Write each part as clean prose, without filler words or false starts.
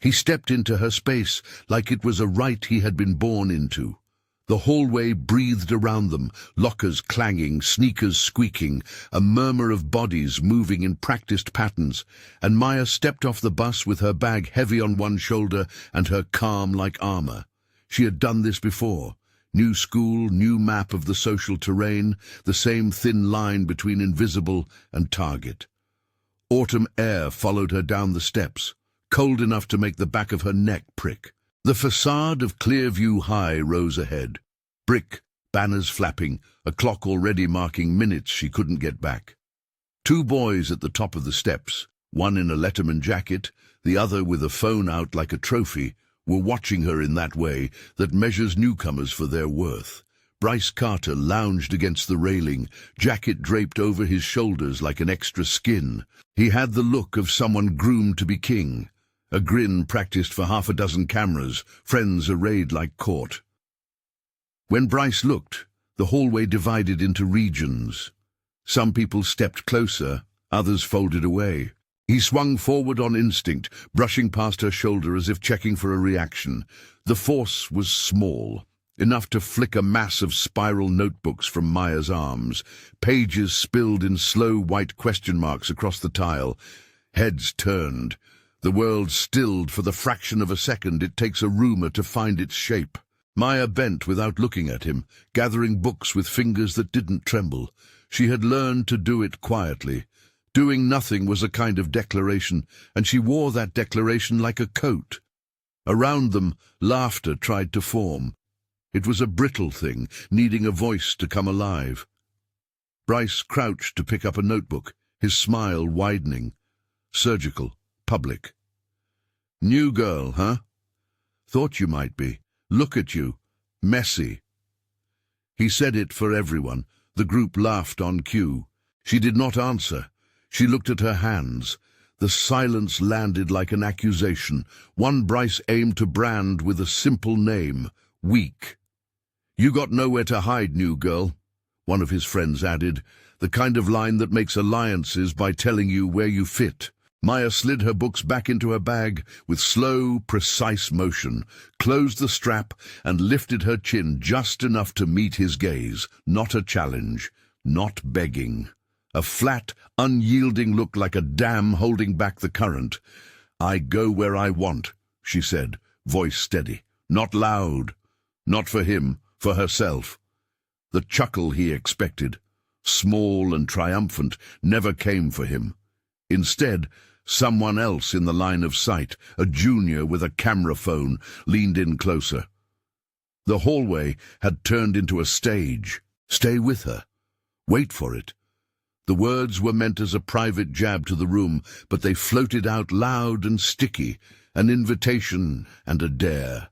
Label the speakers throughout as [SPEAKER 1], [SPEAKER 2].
[SPEAKER 1] He stepped into her space like it was a right he had been born into. The hallway breathed around them, lockers clanging, sneakers squeaking, a murmur of bodies moving in practiced patterns, and Maya stepped off the bus with her bag heavy on one shoulder and her calm like armor. She had done this before. New school, new map of the social terrain, the same thin line between invisible and target. Autumn air followed her down the steps, cold enough to make the back of her neck prick. The facade of Clearview High rose ahead. Brick, banners flapping, a clock already marking minutes she couldn't get back. Two boys at the top of the steps, one in a Letterman jacket, the other with a phone out like a trophy, were watching her in that way that measures newcomers for their worth. Bryce Carter lounged against the railing, jacket draped over his shoulders like an extra skin. He had the look of someone groomed to be king. A grin practiced for half a dozen cameras, friends arrayed like court. When Bryce looked, the hallway divided into regions. Some people stepped closer, others folded away. He swung forward on instinct, brushing past her shoulder as if checking for a reaction. The force was small, enough to flick a mass of spiral notebooks from Maya's arms. Pages spilled in slow white question marks across the tile. Heads turned. The world stilled for the fraction of a second it takes a rumor to find its shape. Maya bent without looking at him, gathering books with fingers that didn't tremble. She had learned to do it quietly. Doing nothing was a kind of declaration, and she wore that declaration like a coat. Around them, laughter tried to form. It was a brittle thing, needing a voice to come alive. Bryce crouched to pick up a notebook, his smile widening. Surgical, public. New girl, huh? Thought you might be. Look at you. Messy. He said it for everyone. The group laughed on cue. She did not answer. She looked at her hands. The silence landed like an accusation, one Bryce aimed to brand with a simple name, weak. You got nowhere to hide, new girl, one of his friends added, the kind of line that makes alliances by telling you where you fit. Maya slid her books back into her bag with slow, precise motion, closed the strap, and lifted her chin just enough to meet his gaze. Not a challenge, not begging. A flat, unyielding look like a dam holding back the current. I go where I want, she said, voice steady. Not loud. Not for him, for herself. The chuckle he expected, small and triumphant, never came for him. Instead, someone else in the line of sight, a junior with a camera phone, leaned in closer. The hallway had turned into a stage. Stay with her. Wait for it. The words were meant as a private jab to the room, but they floated out loud and sticky, an invitation and a dare.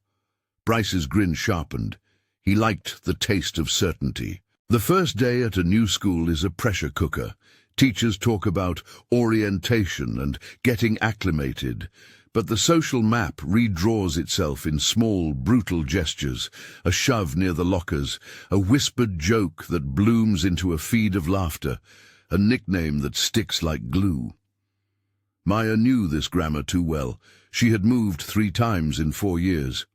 [SPEAKER 1] Bryce's grin sharpened. He liked the taste of certainty. The first day at a new school is a pressure cooker. Teachers talk about orientation and getting acclimated, but the social map redraws itself in small, brutal gestures, a shove near the lockers, a whispered joke that blooms into a feed of laughter, a nickname that sticks like glue. Maya knew this grammar too well. She had moved 3 times in 4 years.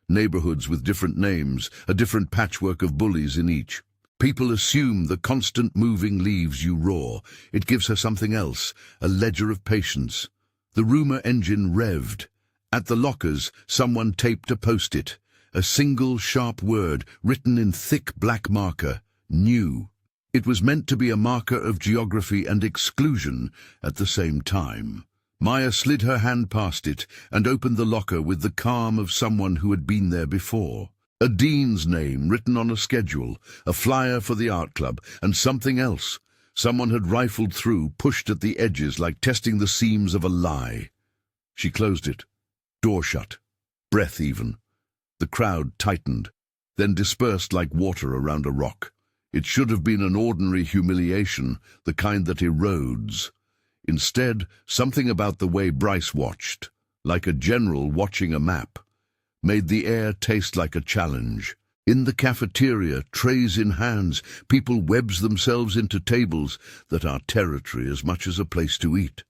[SPEAKER 1] Neighborhoods with different names, a different patchwork of bullies in each. People assume the constant moving leaves you roar. It gives her something else, a ledger of patience. The rumor engine revved. At the lockers, someone taped a post-it, a single sharp word written in thick black marker, new. It was meant to be a marker of geography and exclusion at the same time. Maya slid her hand past it and opened the locker with the calm of someone who had been there before. A dean's name written on a schedule, a flyer for the art club, and something else. Someone had rifled through, pushed at the edges like testing the seams of a lie. She closed it. Door shut. Breath even. The crowd tightened, then dispersed like water around a rock. It should have been an ordinary humiliation, the kind that erodes. Instead, something about the way Bryce watched, like a general watching a map, made the air taste like a challenge. In the cafeteria, trays in hands, people webs themselves into tables that are territory as much as a place to eat.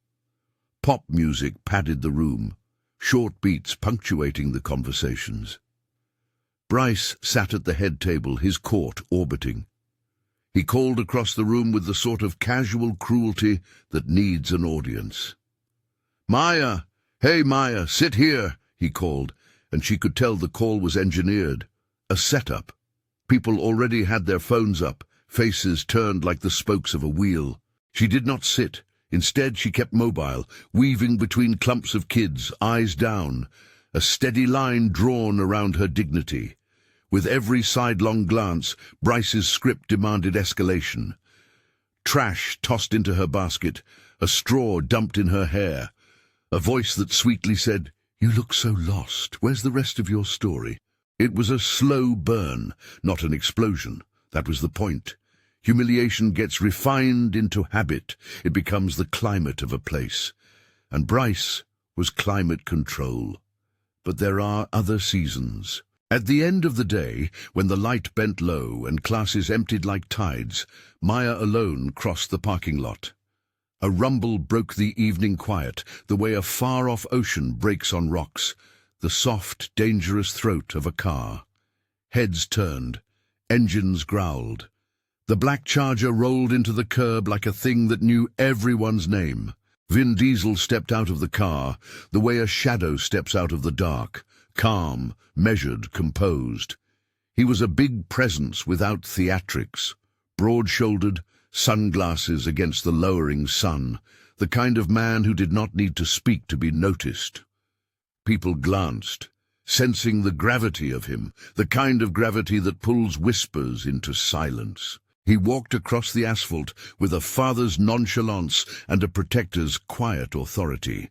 [SPEAKER 1] Pop music padded the room. short beats punctuating the conversations. Bryce sat at the head table, his court orbiting. He called across the room with the sort of casual cruelty that needs an audience. "Maya! Hey, Maya, sit here!" he called, and she could tell the call was engineered. A setup. People already had their phones up, faces turned like the spokes of a wheel. She did not sit. Instead, she kept mobile, weaving between clumps of kids, eyes down, a steady line drawn around her dignity. With every sidelong glance, Bryce's script demanded escalation. Trash tossed into her basket, a straw dumped in her hair, a voice that sweetly said, "You look so lost. Where's the rest of your story?" It was a slow burn, not an explosion. That was the point. Humiliation gets refined into habit. It becomes the climate of a place. And Bryce was climate control. But there are other seasons. At the end of the day, when the light bent low and classes emptied like tides, Maya alone crossed the parking lot. A rumble broke the evening quiet, the way a far-off ocean breaks on rocks, the soft, dangerous throat of a car. Heads turned, engines growled. The black Charger rolled into the curb like a thing that knew everyone's name. Vin Diesel stepped out of the car, the way a shadow steps out of the dark, calm, measured, composed. He was a big presence without theatrics, broad-shouldered, sunglasses against the lowering sun, the kind of man who did not need to speak to be noticed. People glanced, sensing the gravity of him, the kind of gravity that pulls whispers into silence. He walked across the asphalt with a father's nonchalance and a protector's quiet authority.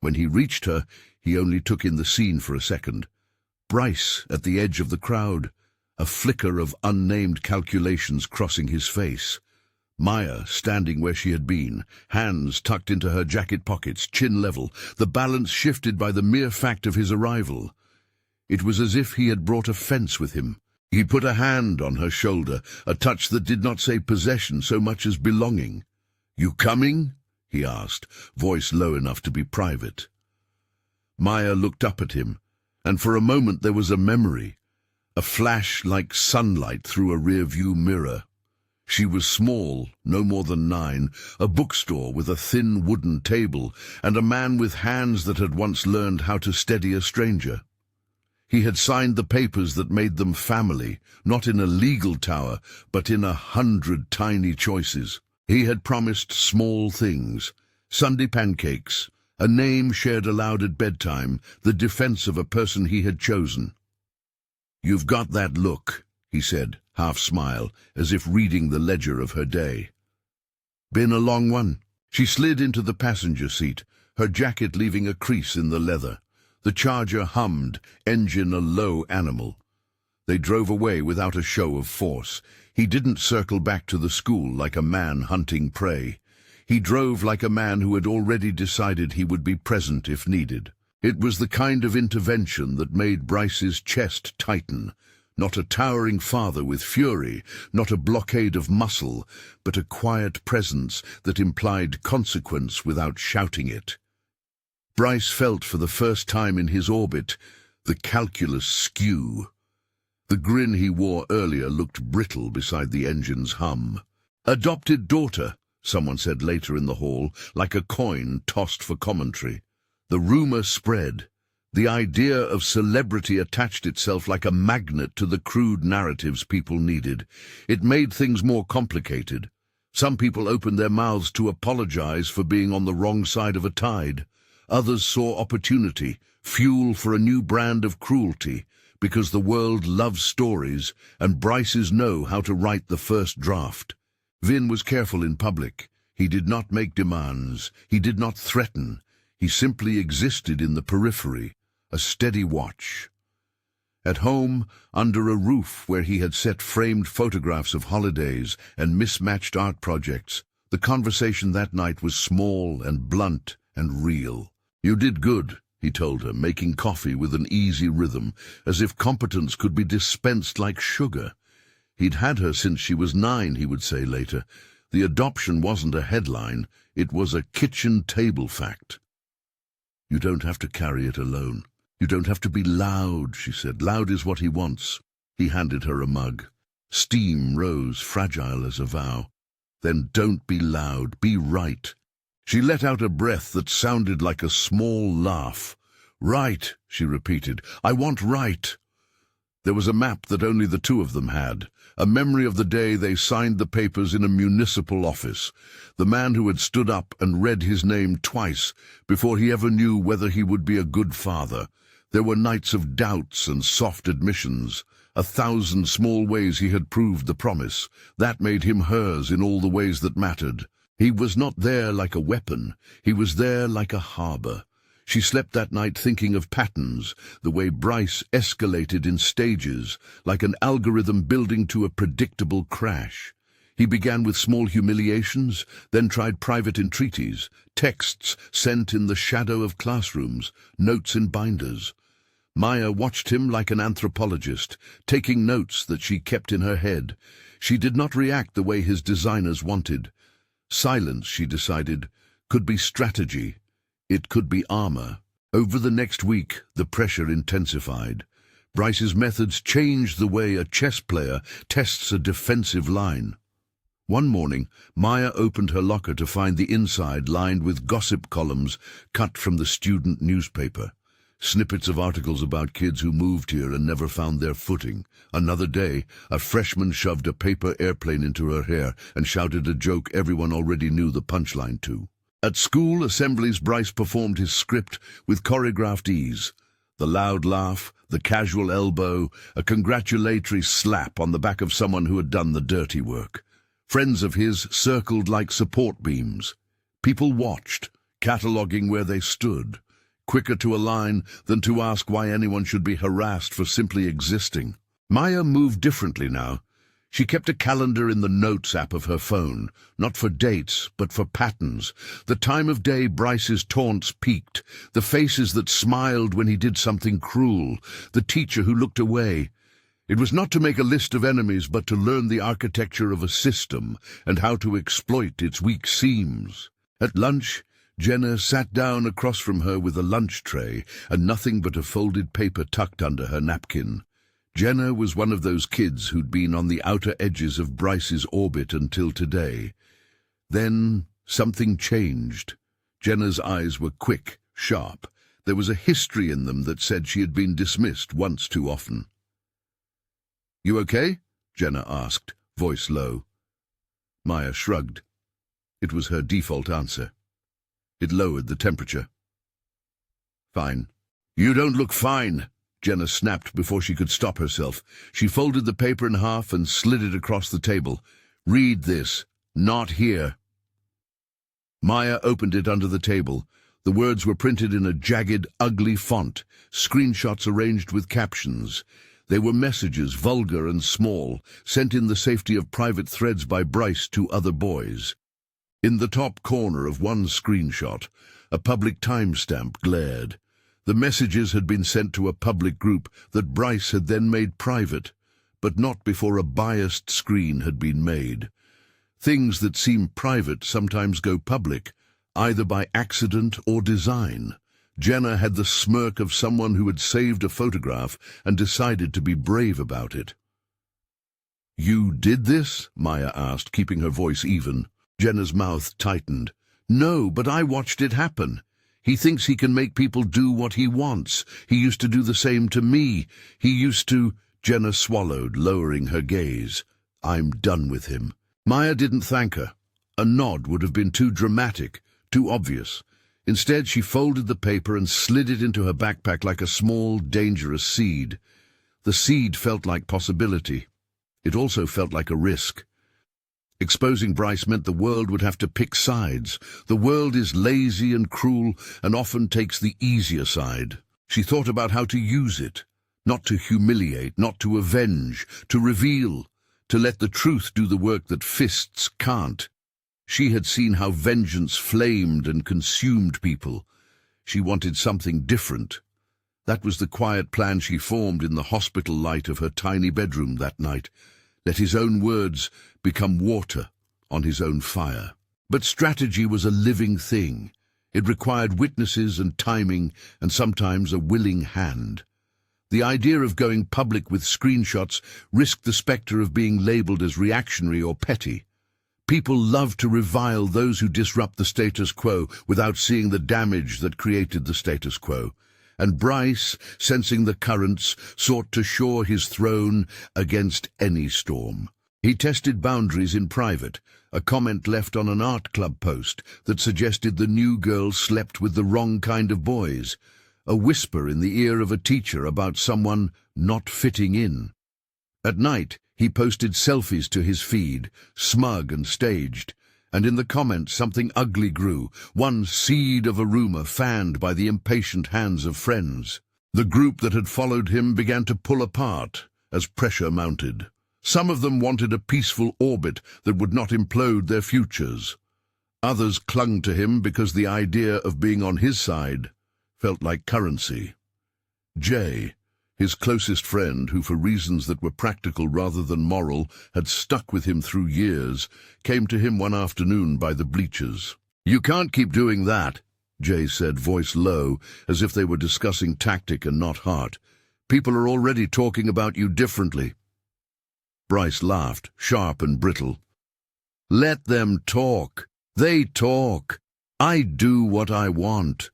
[SPEAKER 1] When he reached her, he only took in the scene for a second. Bryce at the edge of the crowd, a flicker of unnamed calculations crossing his face. Maya standing where she had been, hands tucked into her jacket pockets, chin level, the balance shifted by the mere fact of his arrival. It was as if he had brought a fence with him. He put a hand on her shoulder, a touch that did not say possession so much as belonging. "You coming?" he asked, voice low enough to be private. Maya looked up at him, and for a moment there was a memory, a flash like sunlight through a rear-view mirror. She was small, no more than 9, a bookstore with a thin wooden table, and a man with hands that had once learned how to steady a stranger. He had signed the papers that made them family, not in a legal tower, but in 100 tiny choices. He had promised small things, Sunday pancakes, a name shared aloud at bedtime, the defense of a person he had chosen. "You've got that look," he said, half-smile, as if reading the ledger of her day. "Been a long one?" She slid into the passenger seat, her jacket leaving a crease in the leather. The Charger hummed, engine a low animal. They drove away without a show of force. He didn't circle back to the school like a man hunting prey. He drove like a man who had already decided he would be present if needed. It was the kind of intervention that made Bryce's chest tighten. Not a towering father with fury, not a blockade of muscle, but a quiet presence that implied consequence without shouting it. Bryce felt for the first time in his orbit the calculus skew. The grin he wore earlier looked brittle beside the engine's hum. "Adopted daughter," someone said later in the hall, like a coin tossed for commentary. The rumor spread. The idea of celebrity attached itself like a magnet to the crude narratives people needed. It made things more complicated. Some people opened their mouths to apologize for being on the wrong side of a tide. Others saw opportunity, fuel for a new brand of cruelty, because the world loves stories, and Bryces know how to write the first draft. Vin was careful in public. He did not make demands. He did not threaten. He simply existed in the periphery, a steady watch. At home, under a roof where he had set framed photographs of holidays and mismatched art projects, the conversation that night was small and blunt and real. "You did good," he told her, making coffee with an easy rhythm, as if competence could be dispensed like sugar. He'd had her since she was 9, he would say later. The adoption wasn't a headline, it was a kitchen table fact. You don't have to carry it alone. You don't have to be loud, she said. Loud is what he wants. He handed her a mug. Steam rose, fragile as a vow. Then don't be loud, be right. She let out a breath that sounded like a small laugh. Right, she repeated. I want right. There was a map that only the two of them had, a memory of the day they signed the papers in a municipal office, the man who had stood up and read his name twice before he ever knew whether he would be a good father. There were nights of doubts and soft admissions, 1,000 small ways he had proved the promise. That made him hers in all the ways that mattered. He was not there like a weapon, he was there like a harbor. She slept that night thinking of patterns, the way Bryce escalated in stages, like an algorithm building to a predictable crash. He began with small humiliations, then tried private entreaties, texts sent in the shadow of classrooms, notes in binders. Maya watched him like an anthropologist, taking notes that she kept in her head. She did not react the way his designers wanted. Silence, she decided, could be strategy. It could be armor. Over the next week, the pressure intensified. Bryce's methods changed the way a chess player tests a defensive line. One morning, Maya opened her locker to find the inside lined with gossip columns cut from the student newspaper. Snippets of articles about kids who moved here and never found their footing. Another day, a freshman shoved a paper airplane into her hair and shouted a joke everyone already knew the punchline to. At school assemblies, Bryce performed his script with choreographed ease. The loud laugh, the casual elbow, a congratulatory slap on the back of someone who had done the dirty work. Friends of his circled like support beams. People watched, cataloguing where they stood, quicker to align than to ask why anyone should be harassed for simply existing. Maya moved differently now. She kept a calendar in the Notes app of her phone, not for dates, but for patterns. The time of day Bryce's taunts peaked, the faces that smiled when he did something cruel, the teacher who looked away. It was not to make a list of enemies, but to learn the architecture of a system and how to exploit its weak seams. At lunch, Jenna sat down across from her with a lunch tray and nothing but a folded paper tucked under her napkin. Jenna was one of those kids who'd been on the outer edges of Bryce's orbit until today. Then something changed. Jenna's eyes were quick, sharp. There was a history in them that said she had been dismissed once too often. "You okay?" Jenna asked, voice low. Maya shrugged. It was her default answer. It lowered the temperature. "Fine." "You don't look fine," Jenna snapped before she could stop herself. She folded the paper in half and slid it across the table. "Read this. Not here." Maya opened it under the table. The words were printed in a jagged, ugly font, screenshots arranged with captions. They were messages, vulgar and small, sent in the safety of private threads by Bryce to other boys. In the top corner of one screenshot, a public timestamp glared. The messages had been sent to a public group that Bryce had then made private, but not before a biased screen had been made. Things that seem private sometimes go public, either by accident or design. Jenna had the smirk of someone who had saved a photograph and decided to be brave about it. "You did this?" Maya asked, keeping her voice even. Jenna's mouth tightened. "No, but I watched it happen. He thinks he can make people do what he wants. He used to do the same to me. He used to—" Jenna swallowed, lowering her gaze. "I'm done with him." Maya didn't thank her. A nod would have been too dramatic, too obvious. Instead, she folded the paper and slid it into her backpack like a small, dangerous seed. The seed felt like possibility. It also felt like a risk. Exposing Bryce meant the world would have to pick sides. The world is lazy and cruel and often takes the easier side. She thought about how to use it, not to humiliate, not to avenge, to reveal, to let the truth do the work that fists can't. She had seen how vengeance flamed and consumed people. She wanted something different. That was the quiet plan she formed in the hospital light of her tiny bedroom that night. Let his own words become water on his own fire. But strategy was a living thing. It required witnesses and timing, and sometimes a willing hand. The idea of going public with screenshots risked the spectre of being labelled as reactionary or petty. People love to revile those who disrupt the status quo without seeing the damage that created the status quo. And Bryce, sensing the currents, sought to shore his throne against any storm. He tested boundaries in private, a comment left on an art club post that suggested the new girl slept with the wrong kind of boys, a whisper in the ear of a teacher about someone not fitting in. At night, he posted selfies to his feed, smug and staged, and in the comments something ugly grew, one seed of a rumor fanned by the impatient hands of friends. The group that had followed him began to pull apart as pressure mounted. Some of them wanted a peaceful orbit that would not implode their futures. Others clung to him because the idea of being on his side felt like currency. Jay, his closest friend, who for reasons that were practical rather than moral had stuck with him through years, came to him one afternoon by the bleachers. "You can't keep doing that," Jay said, voice low, as if they were discussing tactic and not heart. "People are already talking about you differently." Bryce laughed, sharp and brittle. "Let them talk. They talk. I do what I want."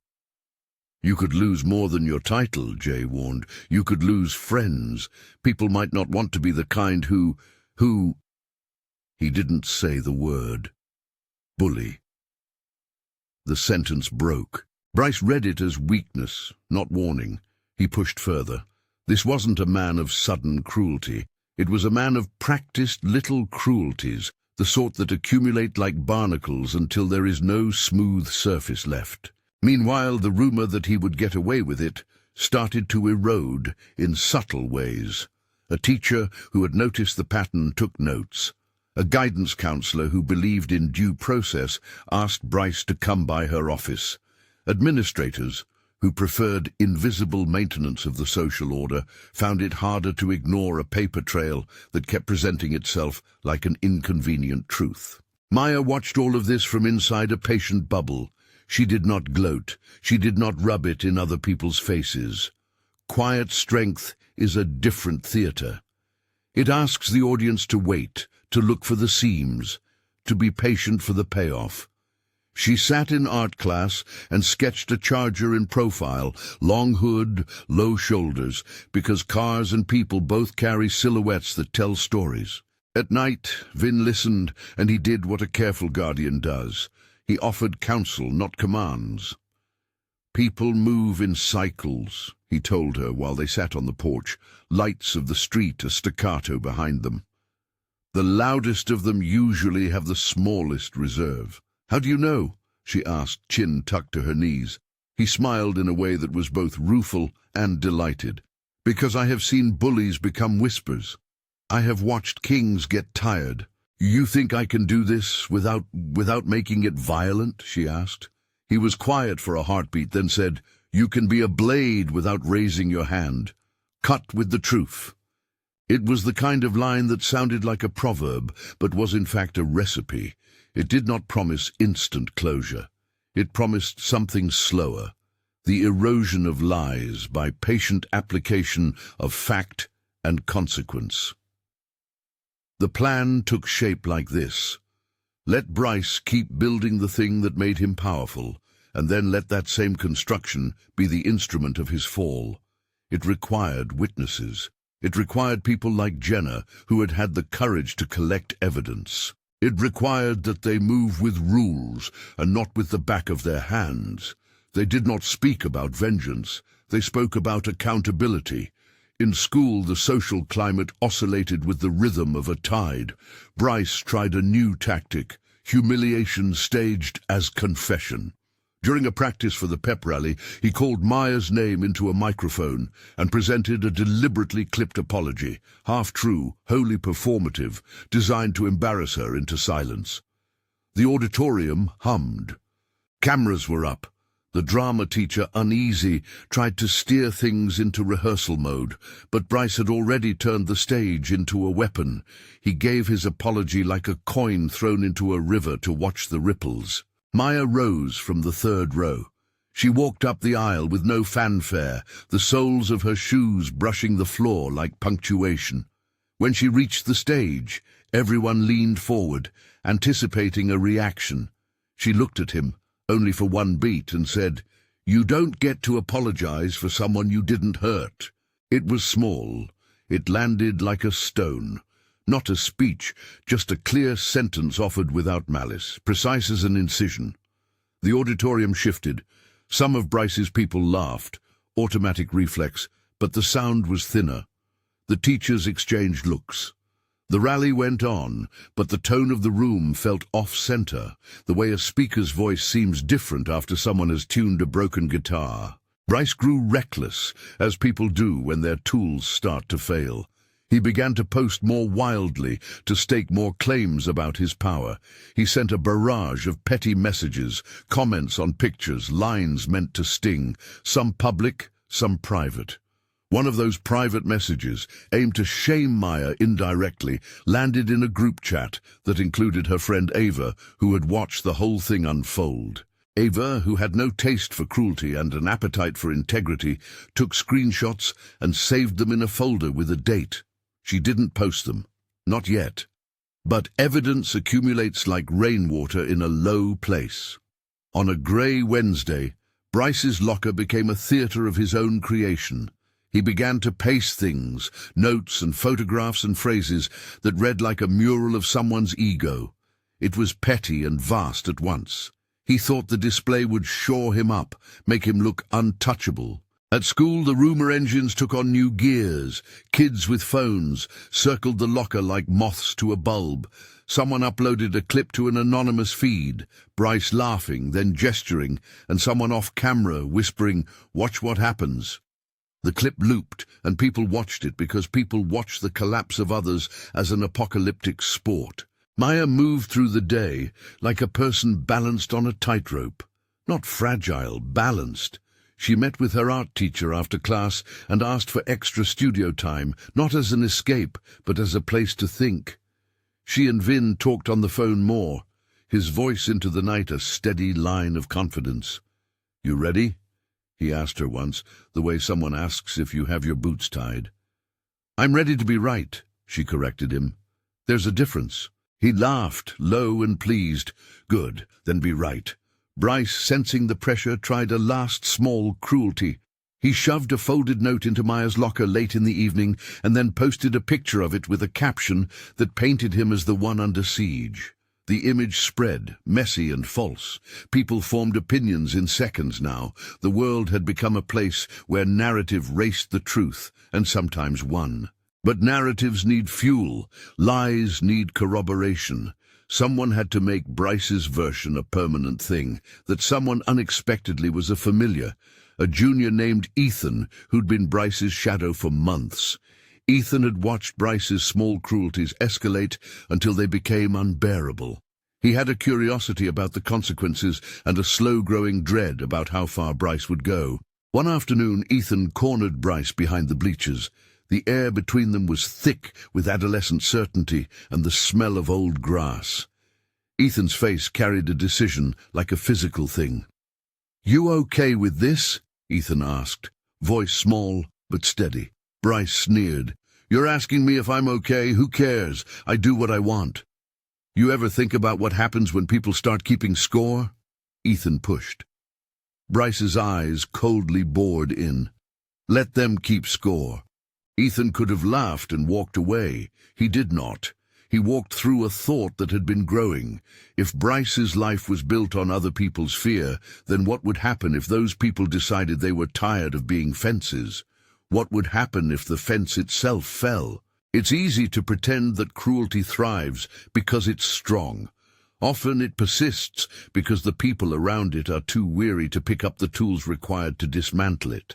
[SPEAKER 1] "You could lose more than your title," Jay warned. "You could lose friends. People might not want to be the kind who... He didn't say the word. Bully. The sentence broke. Bryce read it as weakness, not warning. He pushed further. This wasn't a man of sudden cruelty. It was a man of practiced little cruelties, the sort that accumulate like barnacles until there is no smooth surface left. Meanwhile, the rumor that he would get away with it started to erode in subtle ways. A teacher who had noticed the pattern took notes. A guidance counselor who believed in due process asked Bryce to come by her office. Administrators who preferred invisible maintenance of the social order found it harder to ignore a paper trail that kept presenting itself like an inconvenient truth. Maya watched all of this from inside a patient bubble. She did not gloat. She did not rub it in other people's faces. Quiet strength is a different theater. It asks the audience to wait, to look for the seams, to be patient for the payoff. She sat in art class and sketched a charger in profile, long hood, low shoulders, because cars and people both carry silhouettes that tell stories. At night, Vin listened, and he did what a careful guardian does. He offered counsel, not commands. "People move in cycles," he told her while they sat on the porch, lights of the street a staccato behind them. "The loudest of them usually have the smallest reserve." "How do you know?" she asked, chin tucked to her knees. He smiled in a way that was both rueful and delighted. "Because I have seen bullies become whispers. I have watched kings get tired." "You think I can do this without making it violent?" she asked. He was quiet for a heartbeat, then said, "You can be a blade without raising your hand. Cut with the truth." It was the kind of line that sounded like a proverb, but was in fact a recipe. It did not promise instant closure. It promised something slower, the erosion of lies by patient application of fact and consequence. The plan took shape like this. Let Bryce keep building the thing that made him powerful, and then let that same construction be the instrument of his fall. It required witnesses. It required people like Jenna, who had had the courage to collect evidence. It required that they move with rules and not with the back of their hands. They did not speak about vengeance. They spoke about accountability. In school, the social climate oscillated with the rhythm of a tide. Bryce tried a new tactic, humiliation staged as confession. During a practice for the pep rally, he called Maya's name into a microphone and presented a deliberately clipped apology, half-true, wholly performative, designed to embarrass her into silence. The auditorium hummed. Cameras were up. The drama teacher, uneasy, tried to steer things into rehearsal mode, but Bryce had already turned the stage into a weapon. He gave his apology like a coin thrown into a river to watch the ripples. Maya rose from the third row. She walked up the aisle with no fanfare, the soles of her shoes brushing the floor like punctuation. When she reached the stage, everyone leaned forward, anticipating a reaction. She looked at him, only for one beat, and said, "You don't get to apologize for someone you didn't hurt." It was small. It landed like a stone. Not a speech, just a clear sentence offered without malice, precise as an incision. The auditorium shifted. Some of Bryce's people laughed, automatic reflex, but the sound was thinner. The teachers exchanged looks. The rally went on, but the tone of the room felt off-center, the way a speaker's voice seems different after someone has tuned a broken guitar. Bryce grew reckless, as people do when their tools start to fail. He began to post more wildly, to stake more claims about his power. He sent a barrage of petty messages, comments on pictures, lines meant to sting, some public, some private. One of those private messages, aimed to shame Maya indirectly, landed in a group chat that included her friend Ava, who had watched the whole thing unfold. Ava, who had no taste for cruelty and an appetite for integrity, took screenshots and saved them in a folder with a date. She didn't post them. Not yet. But evidence accumulates like rainwater in a low place. On a grey Wednesday, Bryce's locker became a theatre of his own creation. He began to paste things, notes and photographs and phrases that read like a mural of someone's ego. It was petty and vast at once. He thought the display would shore him up, make him look untouchable. At school, the rumor engines took on new gears. Kids with phones circled the locker like moths to a bulb. Someone uploaded a clip to an anonymous feed, Bryce laughing, then gesturing, and someone off camera whispering, "Watch what happens." The clip looped, and people watched it because people watch the collapse of others as an apocalyptic sport. Maya moved through the day like a person balanced on a tightrope. Not fragile, balanced. She met with her art teacher after class and asked for extra studio time, not as an escape, but as a place to think. She and Vin talked on the phone more, his voice into the night a steady line of confidence. "You ready?" he asked her once, the way someone asks if you have your boots tied. "I'm ready to be right," she corrected him. "There's a difference." He laughed, low and pleased. "Good, then be right." Bryce, sensing the pressure, tried a last small cruelty. He shoved a folded note into Maya's locker late in the evening and then posted a picture of it with a caption that painted him as the one under siege. The image spread, messy and false. People formed opinions in seconds now. The world had become a place where narrative raced the truth, and sometimes won. But narratives need fuel. Lies need corroboration. Someone had to make Bryce's version a permanent thing. That someone unexpectedly was a familiar, a junior named Ethan who'd been Bryce's shadow for months. Ethan had watched Bryce's small cruelties escalate until they became unbearable. He had a curiosity about the consequences and a slow-growing dread about how far Bryce would go. One afternoon, Ethan cornered Bryce behind the bleachers. The air between them was thick with adolescent certainty and the smell of old grass. Ethan's face carried a decision, like a physical thing. "You okay with this?" Ethan asked, voice small but steady. Bryce sneered. "You're asking me if I'm okay? Who cares? I do what I want." "You ever think about what happens when people start keeping score?" Ethan pushed. Bryce's eyes coldly bored in. "Let them keep score." Ethan could have laughed and walked away. He did not. He walked through a thought that had been growing. If Bryce's life was built on other people's fear, then what would happen if those people decided they were tired of being fences? What would happen if the fence itself fell? It's easy to pretend that cruelty thrives because it's strong. Often it persists because the people around it are too weary to pick up the tools required to dismantle it.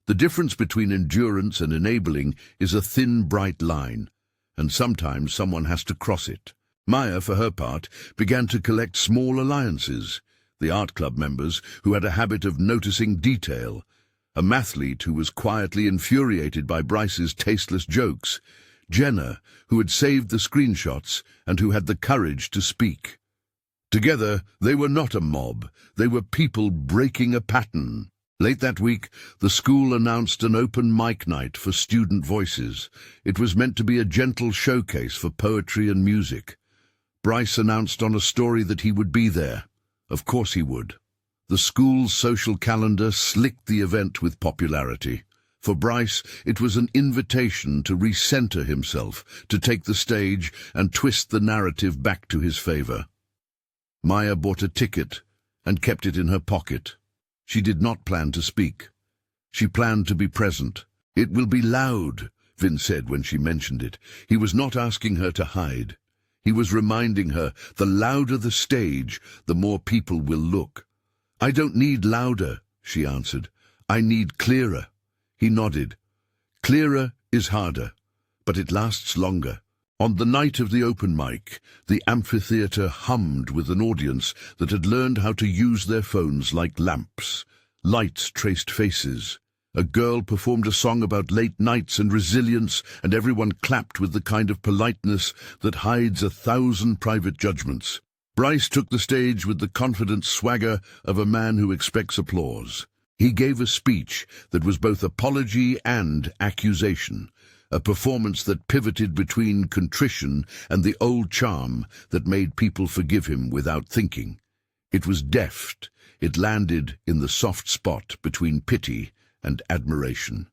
[SPEAKER 1] The difference between endurance and enabling is a thin, bright line, and sometimes someone has to cross it. Maya, for her part, began to collect small alliances. The art club members, who had a habit of noticing detail. A mathlete who was quietly infuriated by Bryce's tasteless jokes. Jenna, who had saved the screenshots and who had the courage to speak. Together, they were not a mob. They were people breaking a pattern. Late that week, the school announced an open mic night for student voices. It was meant to be a gentle showcase for poetry and music. Bryce announced on a story that he would be there. Of course he would. The school's social calendar slicked the event with popularity. For Bryce, it was an invitation to recenter himself, to take the stage and twist the narrative back to his favor. Maya bought a ticket and kept it in her pocket. She did not plan to speak. She planned to be present. "It will be loud," Vin said when she mentioned it. He was not asking her to hide. He was reminding her, the louder the stage, the more people will look. "I don't need louder," she answered. "I need clearer." He nodded. "Clearer is harder, but it lasts longer." On the night of the open mic, the amphitheater hummed with an audience that had learned how to use their phones like lamps. Lights traced faces. A girl performed a song about late nights and resilience, and everyone clapped with the kind of politeness that hides 1,000 private judgments. Bryce took the stage with the confident swagger of a man who expects applause. He gave a speech that was both apology and accusation. A performance that pivoted between contrition and the old charm that made people forgive him without thinking. It was deft. It landed in the soft spot between pity and admiration.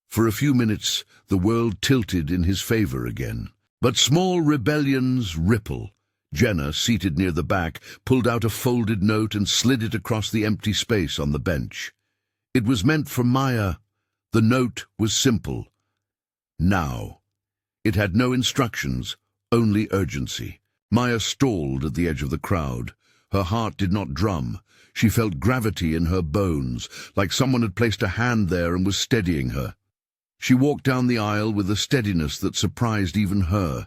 [SPEAKER 1] For a few minutes, the world tilted in his favor again. But small rebellions ripple. Jenna, seated near the back, pulled out a folded note and slid it across the empty space on the bench. It was meant for Maya. The note was simple. Now. It had no instructions, only urgency. Maya stalled at the edge of the crowd. Her heart did not drum. She felt gravity in her bones, like someone had placed a hand there and was steadying her. She walked down the aisle with a steadiness that surprised even her.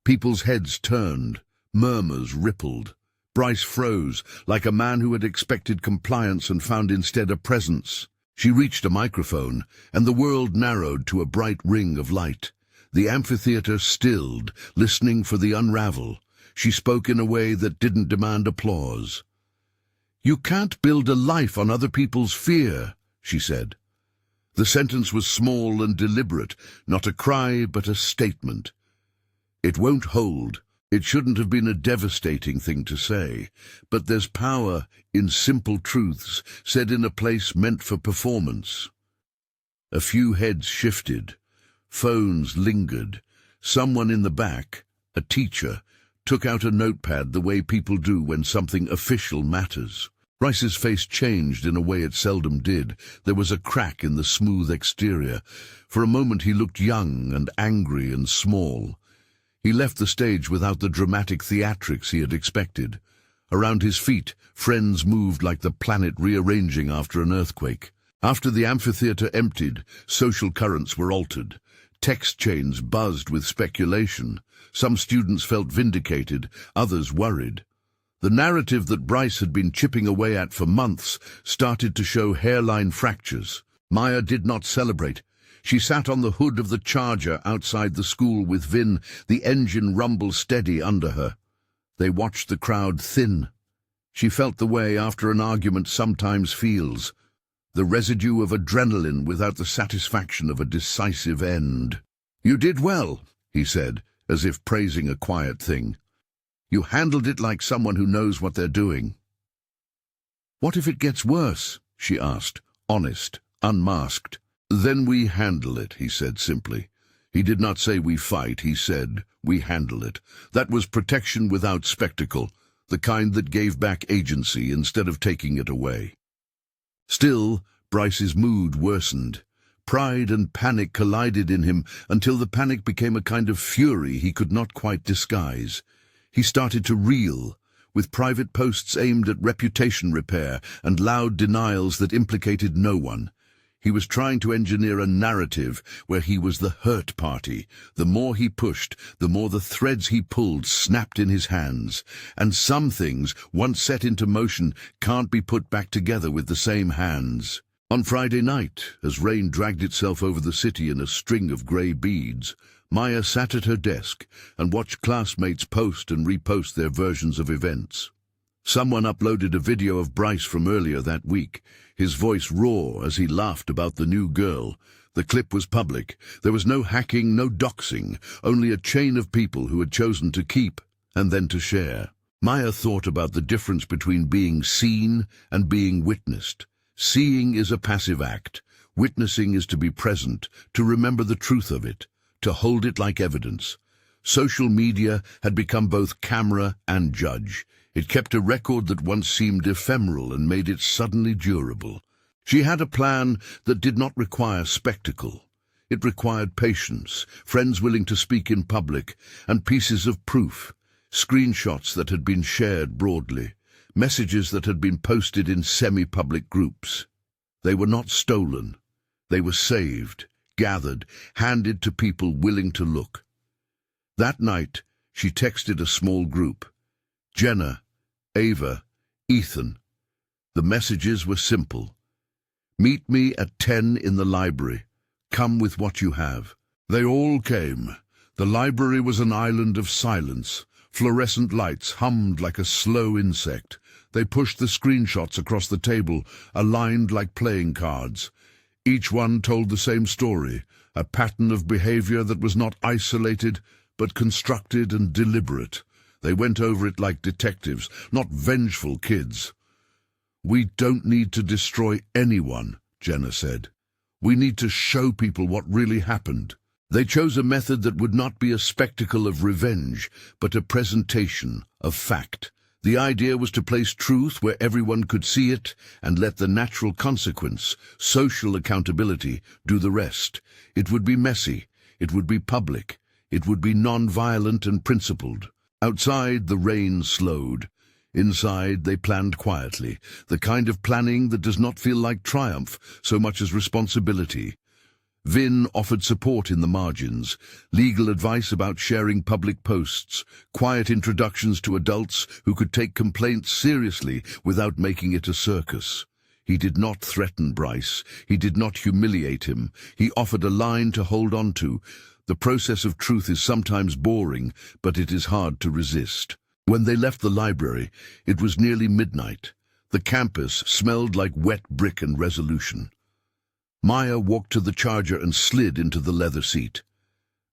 [SPEAKER 1] People's heads turned. Murmurs rippled. Bryce froze, like a man who had expected compliance and found instead a presence. She reached a microphone, and the world narrowed to a bright ring of light. The amphitheater stilled, listening for the unravel. She spoke in a way that didn't demand applause. "You can't build a life on other people's fear," she said. The sentence was small and deliberate, not a cry but a statement. It won't hold. It shouldn't have been a devastating thing to say, but there's power in simple truths said in a place meant for performance. A few heads shifted. Phones lingered. Someone in the back, a teacher, took out a notepad the way people do when something official matters. Bryce's face changed in a way it seldom did. There was a crack in the smooth exterior. For a moment he looked young and angry and small. He left the stage without the dramatic theatrics he had expected. Around his feet, friends moved like the planet rearranging after an earthquake. After the amphitheater emptied, social currents were altered. Text chains buzzed with speculation. Some students felt vindicated, others worried. The narrative that Bryce had been chipping away at for months started to show hairline fractures. Maya did not celebrate. She sat on the hood of the Charger outside the school with Vin, the engine rumble steady under her. They watched the crowd thin. She felt the way after an argument sometimes feels, the residue of adrenaline without the satisfaction of a decisive end. "You did well," he said, as if praising a quiet thing. "You handled it like someone who knows what they're doing." "What if it gets worse?" she asked, honest, unmasked. "Then we handle it," he said simply. He did not say we fight, he said we handle it. That was protection without spectacle, the kind that gave back agency instead of taking it away. Still, Bryce's mood worsened. Pride and panic collided in him until the panic became a kind of fury he could not quite disguise. He started to reel, with private posts aimed at reputation repair and loud denials that implicated no one. He was trying to engineer a narrative where he was the hurt party. The more he pushed, the more the threads he pulled snapped in his hands. And some things, once set into motion, can't be put back together with the same hands. On Friday night, as rain dragged itself over the city in a string of grey beads, Maya sat at her desk and watched classmates post and repost their versions of events. Someone uploaded a video of Bryce from earlier that week, his voice raw as he laughed about the new girl. The clip was public. There was no hacking, no doxing, only a chain of people who had chosen to keep and then to share. Maya thought about the difference between being seen and being witnessed. Seeing is a passive act. Witnessing is to be present, to remember the truth of it, to hold it like evidence. Social media had become both camera and judge. It kept a record that once seemed ephemeral and made it suddenly durable. She had a plan that did not require spectacle. It required patience, friends willing to speak in public, and pieces of proof, screenshots that had been shared broadly, messages that had been posted in semi-public groups. They were not stolen. They were saved, gathered, handed to people willing to look. That night, she texted a small group. Jenna, Ava, Ethan. The messages were simple. Meet me at 10 in the library. Come with what you have. They all came. The library was an island of silence. Fluorescent lights hummed like a slow insect. They pushed the screenshots across the table, aligned like playing cards. Each one told the same story, a pattern of behavior that was not isolated, but constructed and deliberate. They went over it like detectives, not vengeful kids. We don't need to destroy anyone, Jenna said. We need to show people what really happened. They chose a method that would not be a spectacle of revenge, but a presentation of fact. The idea was to place truth where everyone could see it and let the natural consequence, social accountability, do the rest. It would be messy. It would be public. It would be non-violent and principled. Outside, the rain slowed. Inside, they planned quietly, the kind of planning that does not feel like triumph so much as responsibility. Vin offered support in the margins, legal advice about sharing public posts, quiet introductions to adults who could take complaints seriously without making it a circus. He did not threaten Bryce. He did not humiliate him. He offered a line to hold on to. The process of truth is sometimes boring, but it is hard to resist. When they left the library, it was nearly midnight. The campus smelled like wet brick and resolution. Maya walked to the charger and slid into the leather seat.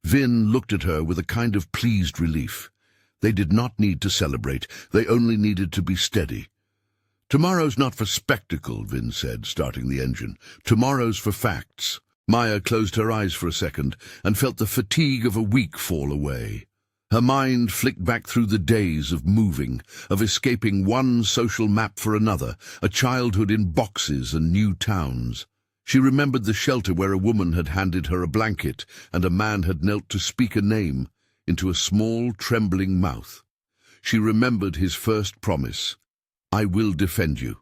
[SPEAKER 1] Vin looked at her with a kind of pleased relief. They did not need to celebrate. They only needed to be steady. Tomorrow's not for spectacle, Vin said, starting the engine. Tomorrow's for facts. Maya closed her eyes for a second and felt the fatigue of a week fall away. Her mind flicked back through the days of moving, of escaping one social map for another, a childhood in boxes and new towns. She remembered the shelter where a woman had handed her a blanket and a man had knelt to speak a name into a small, trembling mouth. She remembered his first promise, "I will defend you."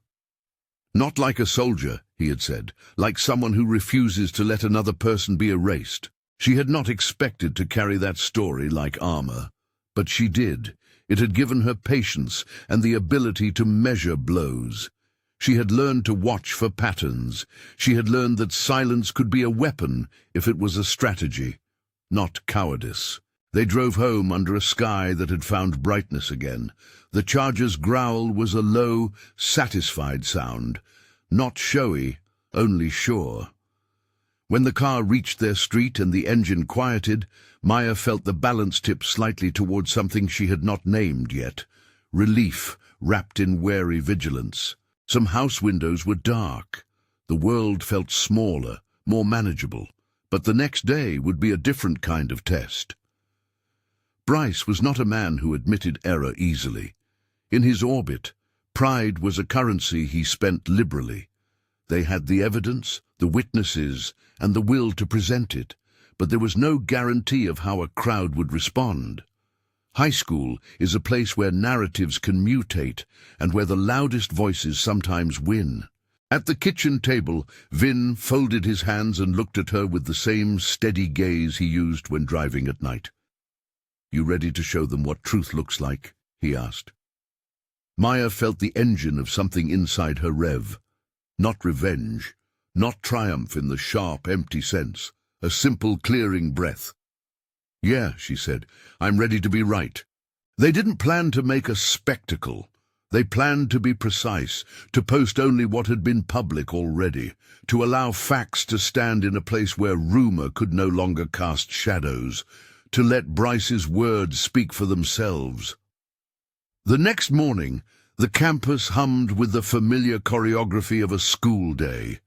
[SPEAKER 1] Not like a soldier, he had said, like someone who refuses to let another person be erased. She had not expected to carry that story like armor, but she did. It had given her patience and the ability to measure blows. She had learned to watch for patterns. She had learned that silence could be a weapon if it was a strategy, not cowardice. They drove home under a sky that had found brightness again. The charger's growl was a low, satisfied sound, not showy, only sure. When the car reached their street and the engine quieted, Maya felt the balance tip slightly towards something she had not named yet. Relief, wrapped in wary vigilance. Some house windows were dark. The world felt smaller, more manageable. But the next day would be a different kind of test. Bryce was not a man who admitted error easily. In his orbit, pride was a currency he spent liberally. They had the evidence, the witnesses, and the will to present it, but there was no guarantee of how a crowd would respond. High school is a place where narratives can mutate and where the loudest voices sometimes win. At the kitchen table, Vin folded his hands and looked at her with the same steady gaze he used when driving at night. "You ready to show them what truth looks like?" he asked. Maya felt the engine of something inside her rev. Not revenge, not triumph in the sharp, empty sense, a simple clearing breath. "Yeah," she said, "I'm ready to be right." They didn't plan to make a spectacle. They planned to be precise, to post only what had been public already, to allow facts to stand in a place where rumor could no longer cast shadows, to let Bryce's words speak for themselves. The next morning, the campus hummed with the familiar choreography of a school day.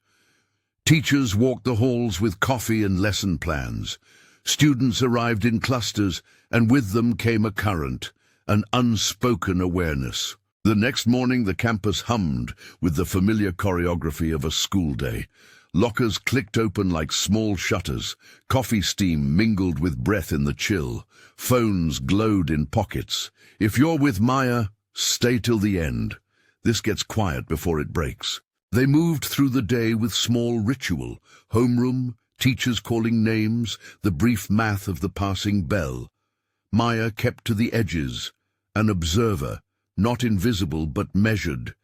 [SPEAKER 1] Teachers walked the halls with coffee and lesson plans. Students arrived in clusters, and with them came a current, an unspoken awareness. The next morning the campus hummed with the familiar choreography of a school day. Lockers clicked open like small shutters. Coffee steam mingled with breath in the chill. Phones glowed in pockets. If you're with Maya, stay till the end. This gets quiet before it breaks. They moved through the day with small ritual. Homeroom, teachers calling names, the brief math of the passing bell. Maya kept to the edges, an observer, not invisible but measured.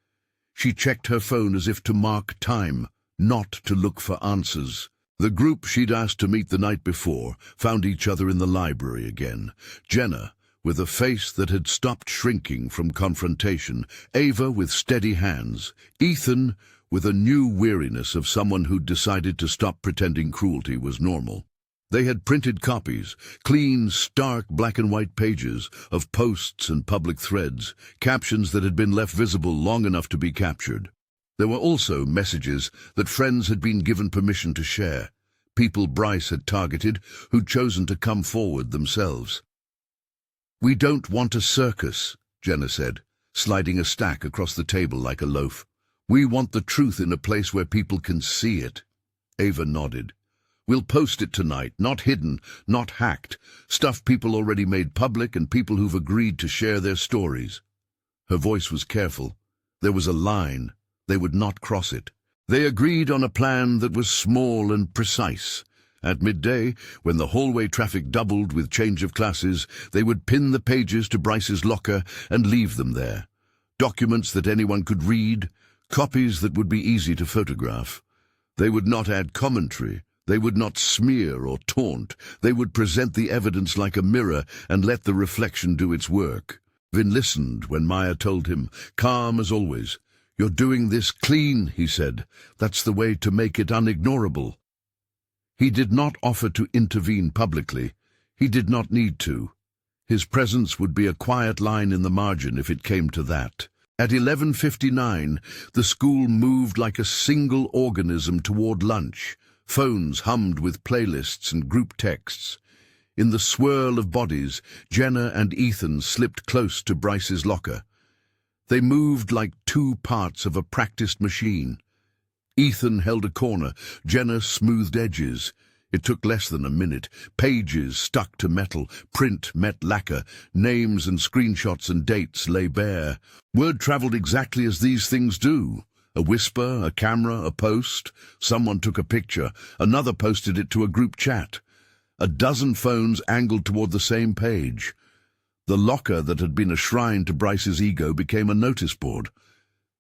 [SPEAKER 1] She checked her phone as if to mark time, not to look for answers. The group she'd asked to meet the night before found each other in the library again. Jenna, with a face that had stopped shrinking from confrontation. Ava, with steady hands. Ethan, with a new weariness of someone who'd decided to stop pretending cruelty was normal. They had printed copies, clean, stark black-and-white pages of posts and public threads, captions that had been left visible long enough to be captured. There were also messages that friends had been given permission to share, people Bryce had targeted who'd chosen to come forward themselves. "We don't want a circus," Jenna said, sliding a stack across the table like a loaf. "We want the truth in a place where people can see it." Ava nodded. "We'll post it tonight, not hidden, not hacked, stuff people already made public and people who've agreed to share their stories." Her voice was careful. There was a line. They would not cross it. They agreed on a plan that was small and precise. At midday, when the hallway traffic doubled with change of classes, they would pin the pages to Bryce's locker and leave them there. Documents that anyone could read, copies that would be easy to photograph. They would not add commentary. They would not smear or taunt. They would present the evidence like a mirror and let the reflection do its work. Vin listened when Maya told him, calm as always. "You're doing this clean," he said. "That's the way to make it unignorable." He did not offer to intervene publicly. He did not need to. His presence would be a quiet line in the margin if it came to that. At 11:59, the school moved like a single organism toward lunch. Phones hummed with playlists and group texts. In the swirl of bodies, Jenna and Ethan slipped close to Bryce's locker. They moved like two parts of a practiced machine. Ethan held a corner, Jenna smoothed edges. It took less than a minute. Pages stuck to metal, print met lacquer, names and screenshots and dates lay bare. Word traveled exactly as these things do. A whisper, a camera, a post. Someone took a picture. Another posted it to a group chat. A dozen phones angled toward the same page. The locker that had been a shrine to Bryce's ego became a notice board.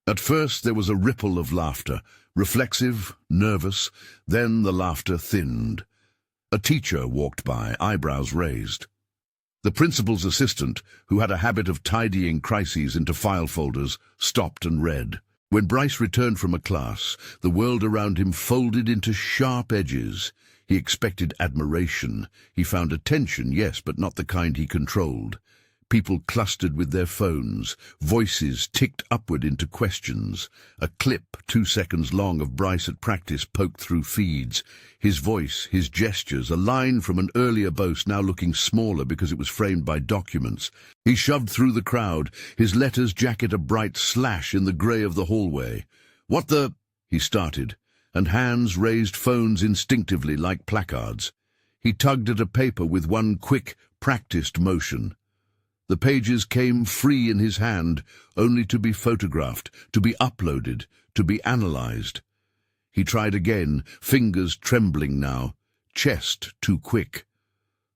[SPEAKER 1] At first there was a ripple of laughter, reflexive, nervous, then the laughter thinned. A teacher walked by, eyebrows raised. The principal's assistant, who had a habit of tidying crises into file folders, stopped and read. When Bryce returned from a class, the world around him folded into sharp edges. He expected admiration. He found attention, yes, but not the kind he controlled. People clustered with their phones. Voices ticked upward into questions. A clip 2 seconds long of Bryce at practice poked through feeds. His voice, his gestures, a line from an earlier boast now looking smaller because it was framed by documents. He shoved through the crowd, his letters jacket a bright slash in the grey of the hallway. "What the—" he started, and hands raised phones instinctively like placards. He tugged at a paper with one quick, practiced motion. The pages came free in his hand, only to be photographed, to be uploaded, to be analyzed. He tried again, fingers trembling now, chest too quick.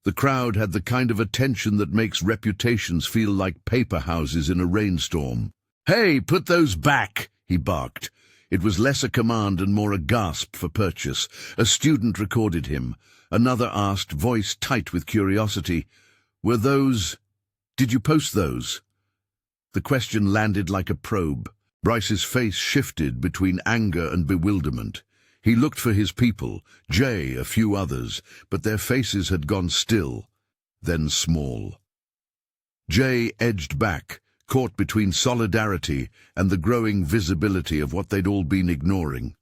[SPEAKER 1] The crowd had the kind of attention that makes reputations feel like paper houses in a rainstorm. "Hey, put those back!" he barked. It was less a command and more a gasp for purchase. A student recorded him. Another asked, voice tight with curiosity, "Were those... Did you post those?" The question landed like a probe. Bryce's face shifted between anger and bewilderment. He looked for his people, Jay, a few others, but their faces had gone still, then small. Jay edged back, caught between solidarity and the growing visibility of what they'd all been ignoring.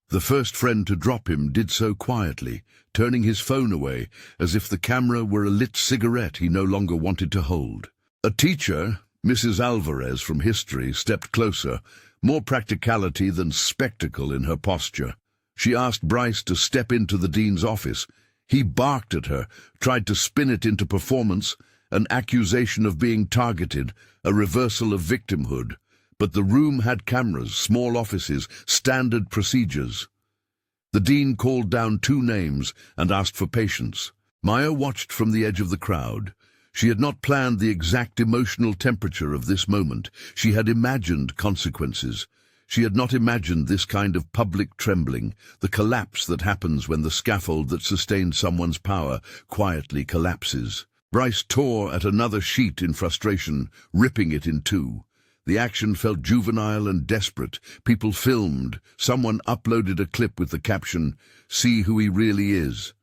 [SPEAKER 1] The first friend to drop him did so quietly, turning his phone away as if the camera were a lit cigarette he no longer wanted to hold. A teacher, Mrs. Alvarez from history, stepped closer, more practicality than spectacle in her posture. She asked Bryce to step into the dean's office. He barked at her, tried to spin it into performance, an accusation of being targeted, a reversal of victimhood. But the room had cameras, small offices, standard procedures. The dean called down 2 names and asked for patience. Maya watched from the edge of the crowd. She had not planned the exact emotional temperature of this moment. She had imagined consequences. She had not imagined this kind of public trembling, the collapse that happens when the scaffold that sustained someone's power quietly collapses. Bryce tore at another sheet in frustration, ripping it in 2. The action felt juvenile and desperate. People filmed. Someone uploaded a clip with the caption, "See who he really is."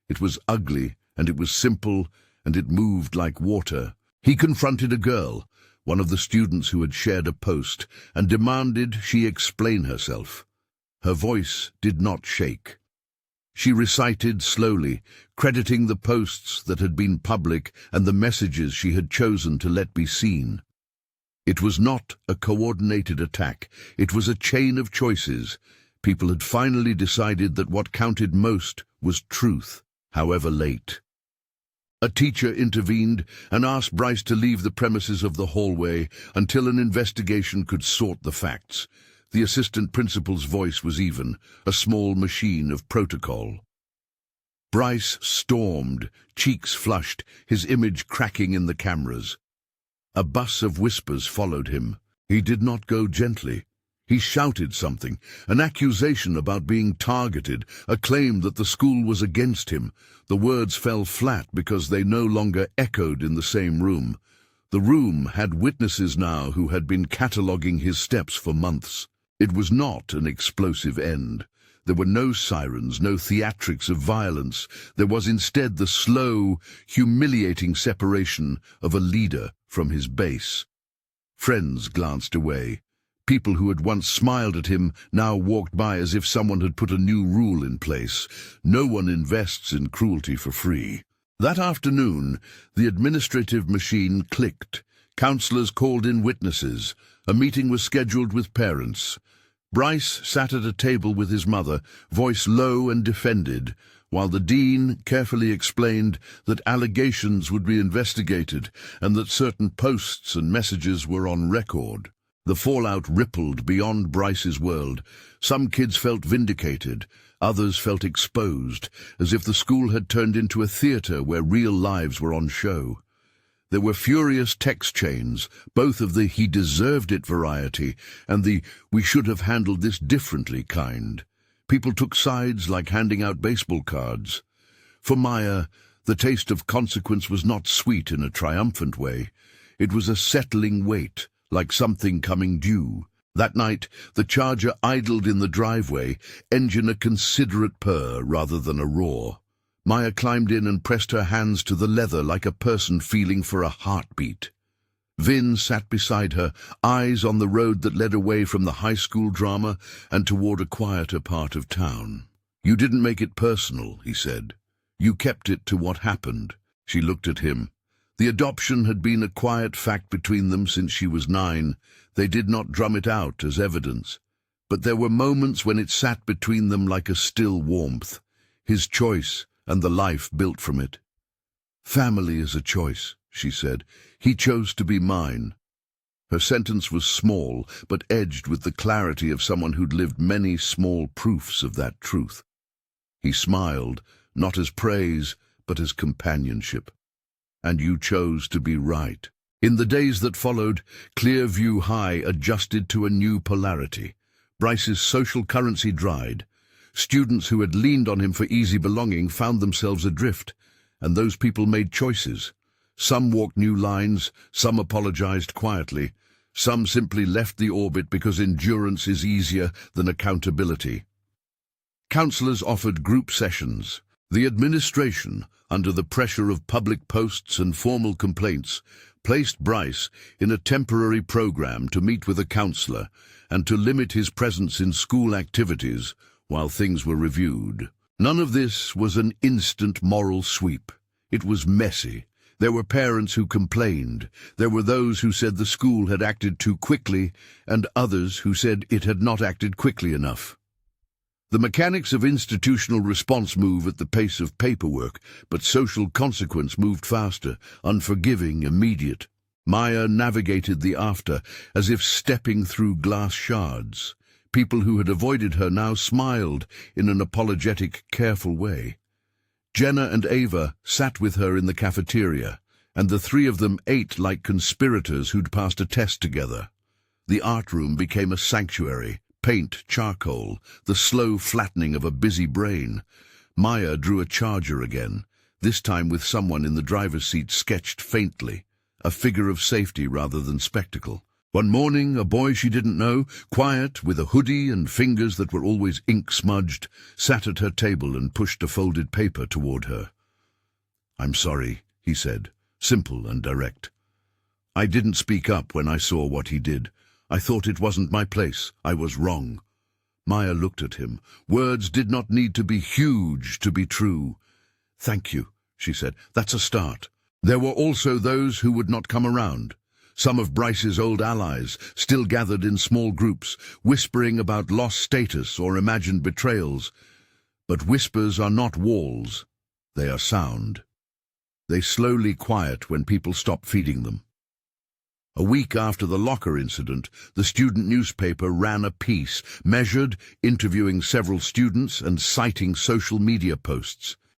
[SPEAKER 1] It was ugly, and it was simple, and it moved like water. He confronted a girl, one of the students who had shared a post, and demanded she explain herself. Her voice did not shake. She recited slowly, crediting the posts that had been public and the messages she had chosen to let be seen. It was not a coordinated attack. It was a chain of choices. People had finally decided that what counted most was truth, however late. A teacher intervened and asked Bryce to leave the premises of the hallway until an investigation could sort the facts. The assistant principal's voice was even, a small machine of protocol. Bryce stormed, cheeks flushed, his image cracking in the cameras. A bus of whispers followed him. He did not go gently. He shouted something, an accusation about being targeted, a claim that the school was against him. The words fell flat because they no longer echoed in the same room. The room had witnesses now who had been cataloguing his steps for months. It was not an explosive end. There were no sirens, no theatrics of violence. There was instead the slow, humiliating separation of a leader from his base. Friends glanced away. People who had once smiled at him now walked by as if someone had put a new rule in place. No one invests in cruelty for free. That afternoon, the administrative machine clicked. Counselors called in witnesses. A meeting was scheduled with parents. Bryce sat at a table with his mother, voice low and defended, while the dean carefully explained that allegations would be investigated and that certain posts and messages were on record. The fallout rippled beyond Bryce's world. Some kids felt vindicated, others felt exposed, as if the school had turned into a theater where real lives were on show. There were furious text chains, both of the "he deserved it" variety and the "we should have handled this differently" kind. People took sides like handing out baseball cards. For Maya, the taste of consequence was not sweet in a triumphant way. It was a settling weight, like something coming due. That night, the Charger idled in the driveway, engine a considerate purr rather than a roar. Maya climbed in and pressed her hands to the leather like a person feeling for a heartbeat. Vin sat beside her, eyes on the road that led away from the high school drama and toward a quieter part of town. "You didn't make it personal," he said. "You kept it to what happened." She looked at him. The adoption had been a quiet fact between them since she was 9. They did not drum it out as evidence. But there were moments when it sat between them like a still warmth. His choice and the life built from it. "Family is a choice," she said. "He chose to be mine." Her sentence was small, but edged with the clarity of someone who'd lived many small proofs of that truth. He smiled, not as praise, but as companionship. "And you chose to be right." In the days that followed, Clearview High adjusted to a new polarity. Bryce's social currency dried. Students who had leaned on him for easy belonging found themselves adrift, and those people made choices. Some walked new lines, some apologized quietly, some simply left the orbit because endurance is easier than accountability. Counselors offered group sessions. The administration, under the pressure of public posts and formal complaints, placed Bryce in a temporary program to meet with a counselor and to limit his presence in school activities while things were reviewed. None of this was an instant moral sweep. It was messy. There were parents who complained. There were those who said the school had acted too quickly, and others who said it had not acted quickly enough. The mechanics of institutional response move at the pace of paperwork, but social consequence moved faster, unforgiving, immediate. Maya navigated the after as if stepping through glass shards. People who had avoided her now smiled in an apologetic, careful way. Jenna and Ava sat with her in the cafeteria, and the three of them ate like conspirators who'd passed a test together. The art room became a sanctuary. Paint, charcoal, the slow flattening of a busy brain. Maya drew a charger again, this time with someone in the driver's seat sketched faintly, a figure of safety rather than spectacle. One morning, a boy she didn't know, quiet, with a hoodie and fingers that were always ink-smudged, sat at her table and pushed a folded paper toward her. "I'm sorry," he said, simple and direct. "I didn't speak up when I saw what he did. I thought it wasn't my place. I was wrong." Maya looked at him. Words did not need to be huge to be true. "Thank you," she said. "That's a start." There were also those who would not come around. Some of Bryce's old allies, still gathered in small groups, whispering about lost status or imagined betrayals. But whispers are not walls. They are sound. They slowly quiet when people stop feeding them. A week after the locker incident, the student newspaper ran a piece, measured, interviewing several students and citing social media posts.